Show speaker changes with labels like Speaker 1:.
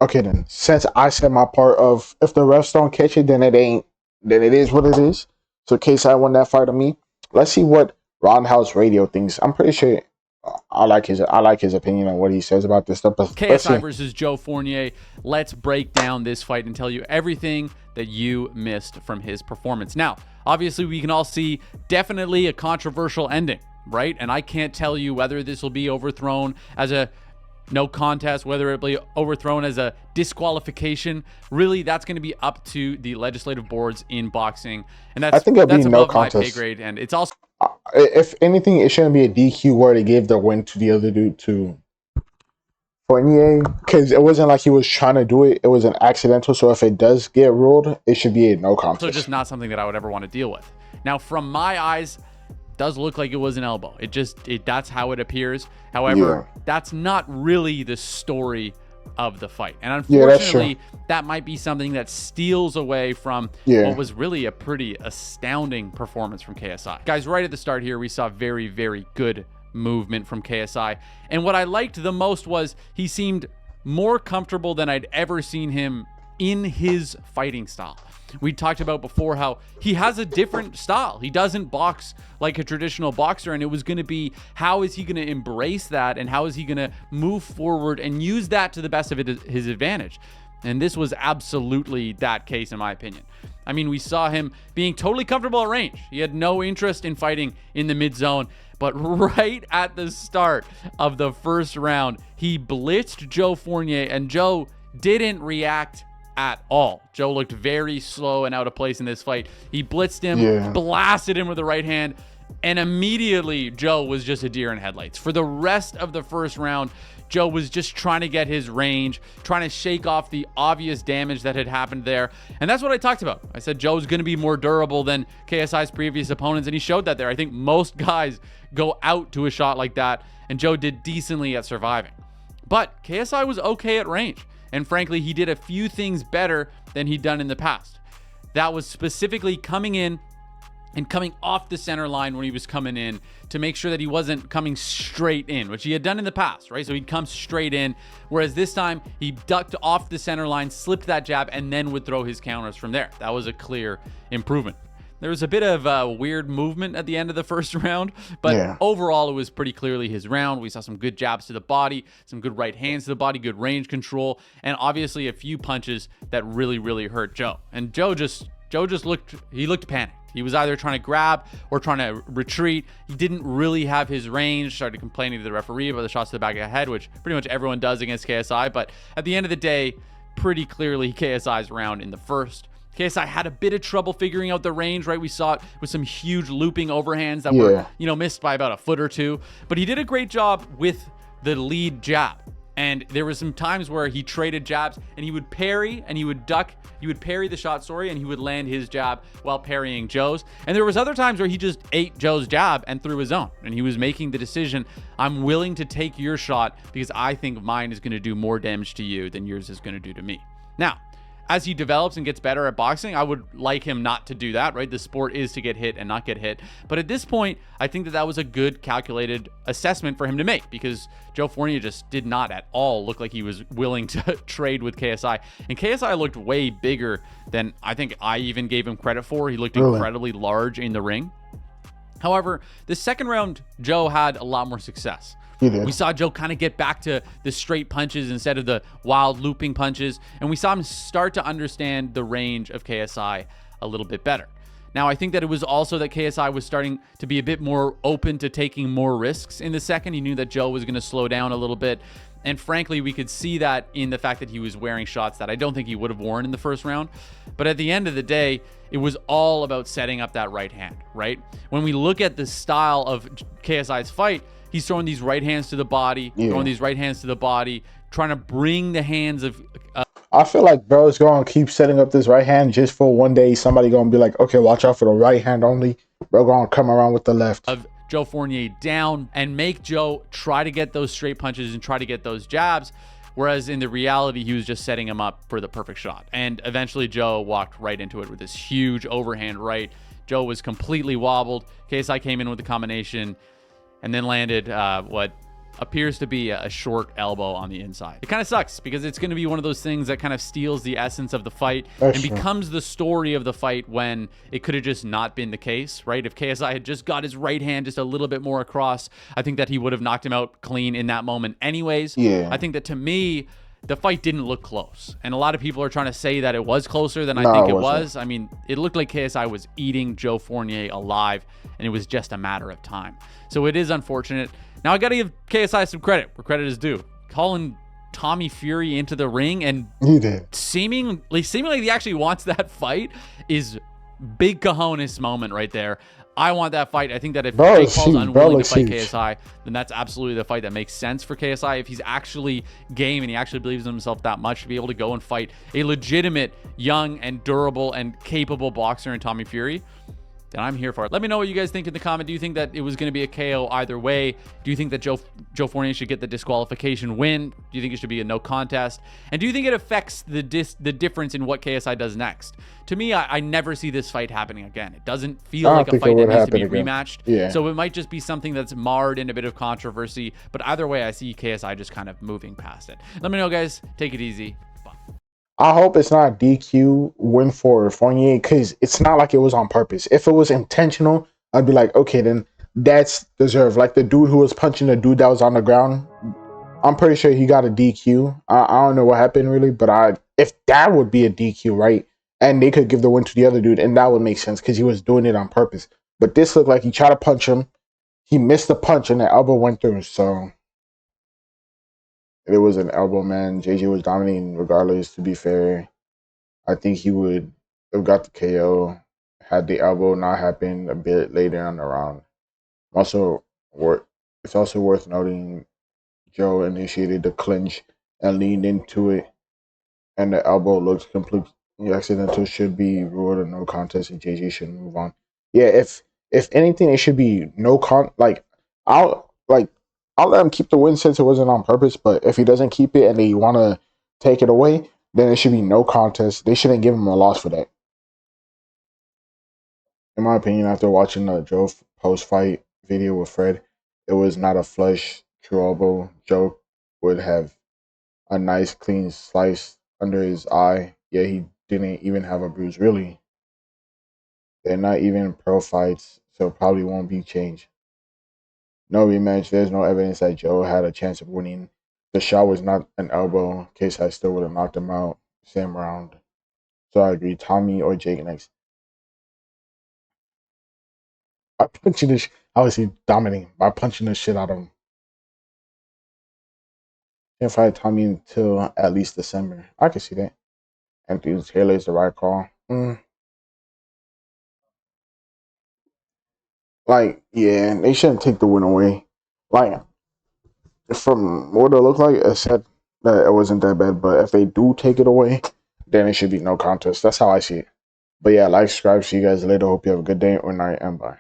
Speaker 1: Okay, then since I said my part of if the refs don't catch it, then it ain't. Then it is what it is. So KSI won that fight to me. Let's see what Roundhouse Radio thinks. I'm pretty sure I like his opinion on what he says about this stuff. But let's
Speaker 2: KSI
Speaker 1: see.
Speaker 2: versus Joe Fournier. Let's break down this fight and tell you everything that you missed from his performance. Now, obviously, we can all see definitely a controversial ending, right? And I can't tell you whether this will be overthrown as a no contest, whether it be overthrown as a disqualification. Really, that's going to be up to the legislative boards in boxing, and that's
Speaker 1: I think it'll be no
Speaker 2: above my pay
Speaker 1: contest.
Speaker 2: grade. And it's also
Speaker 1: If anything, it shouldn't be a DQ where they gave the win to the other dude to Fournier, because it wasn't like he was trying to do it. It was an accidental. So if it does get ruled, it should be a no contest.
Speaker 2: so just not something that I would ever want to deal with. Now, from my eyes, does look like it was an elbow. That's how it appears. However, that's not really the story of the fight. And unfortunately, that might be something that steals away from what was really a pretty astounding performance from KSI. Guys, right at the start here, we saw very, very good movement from KSI. And what I liked the most was he seemed more comfortable than I'd ever seen him in his fighting style. We talked about before how he has a different style. He doesn't box like a traditional boxer, and it was going to be how is he going to embrace that and how is he going to move forward and use that to the best of his advantage. And this was absolutely that case, in my opinion. I mean, we saw him being totally comfortable at range. He had no interest in fighting in the mid zone. But right at the start of the first round, he blitzed Joe Fournier, and Joe didn't react at all. Joe looked very slow and out of place in this fight. He blitzed him, blasted him with the right hand, and immediately Joe was just a deer in headlights. For the rest of the first round, Joe was just trying to get his range, trying to shake off the obvious damage that had happened there. And that's what I talked about. I said Joe's going to be more durable than KSI's previous opponents, and he showed that there. I think most guys go out to a shot like that, and Joe did decently at surviving. But KSI was okay at range. And frankly, he did a few things better than he'd done in the past. That was specifically coming in and coming off the center line when he was coming in to make sure that he wasn't coming straight in, which he had done in the past, right? So he'd come straight in, whereas this time he ducked off the center line, slipped that jab, and then would throw his counters from there. That was a clear improvement. There was a bit of weird movement at the end of the first round, but overall it was pretty clearly his round. We saw some good jabs to the body, some good right hands to the body, good range control, and obviously a few punches that really, really hurt Joe. And Joe just looked panicked. He was either trying to grab or trying to retreat. He didn't really have his range, started complaining to the referee about the shots to the back of the head, which pretty much everyone does against KSI. But at the end of the day, pretty clearly KSI's round in the first. KSI had a bit of trouble figuring out the range, right? We saw it with some huge looping overhands that were, missed by about a foot or two. But he did a great job with the lead jab. And there were some times where he traded jabs and he would parry and he would duck. He would parry the shot, and he would land his jab while parrying Joe's. And there was other times where he just ate Joe's jab and threw his own. And he was making the decision, I'm willing to take your shot because I think mine is going to do more damage to you than yours is going to do to me. Now, as he develops and gets better at boxing, I would like him not to do that, right? The sport is to get hit and not get hit. But at this point, I think that was a good calculated assessment for him to make because Joe Fournier just did not at all look like he was willing to trade with KSI. And KSI looked way bigger than I think I even gave him credit for. He looked incredibly large in the ring. However, the second round, Joe had a lot more success. We saw Joe kind of get back to the straight punches instead of the wild looping punches. And we saw him start to understand the range of KSI a little bit better. Now, I think that it was also that KSI was starting to be a bit more open to taking more risks in the second. He knew that Joe was going to slow down a little bit. And frankly, we could see that in the fact that he was wearing shots that I don't think he would have worn in the first round. But at the end of the day, it was all about setting up that right hand, right? When we look at the style of KSI's fight, he's throwing these right hands to the body, trying to bring the hands of...
Speaker 1: I feel like bro's going to keep setting up this right hand just for one day somebody going to be like, okay, watch out for the right hand only. Bro going to come around with the left.
Speaker 2: Of Joe Fournier down and make Joe try to get those straight punches and try to get those jabs. Whereas in the reality, he was just setting him up for the perfect shot. And eventually Joe walked right into it with this huge overhand right. Joe was completely wobbled. KSI came in with the combination and then landed appears to be a short elbow on the inside. It kind of sucks because it's going to be one of those things that kind of steals the essence of the fight and becomes the story of the fight when it could have just not been the case, right? If KSI had just got his right hand just a little bit more across, I think that he would have knocked him out clean in that moment anyways.
Speaker 1: Yeah.
Speaker 2: I think that to me, the fight didn't look close. And a lot of people are trying to say that it was closer than I think it was. I mean, it looked like KSI was eating Joe Fournier alive, and it was just a matter of time. So it is unfortunate. Now, I got to give KSI some credit where credit is due. Calling Tommy Fury into the ring and
Speaker 1: he did.
Speaker 2: seemingly he actually wants that fight is big cojones moment right there. I want that fight. I think that if Jake Paul's unwilling to fight KSI, then that's absolutely the fight that makes sense for KSI. If he's actually game and he actually believes in himself that much to be able to go and fight a legitimate, young, and durable and capable boxer in Tommy Fury, then I'm here for it. Let me know what you guys think in the comment. Do you think that it was going to be a KO either way? Do you think that Joe Fournier should get the disqualification win? Do you think it should be a no contest? And do you think it affects the difference in what KSI does next? To me, I never see this fight happening again. It doesn't feel like a fight that needs to be rematched.
Speaker 1: Yeah.
Speaker 2: So it might just be something that's marred in a bit of controversy. But either way, I see KSI just kind of moving past it. Let me know, guys. Take it easy.
Speaker 1: I hope it's not a DQ win for Fournier because it's not like it was on purpose. If it was intentional, I'd be like, okay, then that's deserved. Like the dude who was punching the dude that was on the ground, I'm pretty sure he got a DQ. I don't know what happened really, but if that would be a DQ, right? And they could give the win to the other dude, and that would make sense because he was doing it on purpose. But this looked like he tried to punch him. He missed the punch, and the elbow went through. So it was an elbow, man. JJ was dominating regardless, to be fair. I think he would have got the KO had the elbow not happened a bit later on the round. It's also worth noting Joe initiated the clinch and leaned into it, and the elbow looked completely accidental. Should be ruled a no contest, and JJ should move on. Yeah, if anything, it should be no I'll let him keep the win since it wasn't on purpose, but if he doesn't keep it and they want to take it away, then it should be no contest. They shouldn't give him a loss for that. In my opinion, after watching the Joe post-fight video with Fred, it was not a flush true elbow. Joe would have a nice clean slice under his eye. Yeah, he didn't even have a bruise, really. They're not even pro fights, so probably won't be changed. No rematch. There's no evidence that Joe had a chance of winning. The shot was not an elbow. KSI still would have knocked him out same round. So I agree. Tommy or Jake next. By punching this, obviously dominating. By punching the shit out of him. Can't fight Tommy until at least December. I can see that. Anthony Taylor is the right call. Like, yeah, they shouldn't take the win away. Like, from what it looked like, it said that it wasn't that bad. But if they do take it away, then it should be no contest. That's how I see it. But yeah, like, subscribe. See you guys later. Hope you have a good day or night, and bye.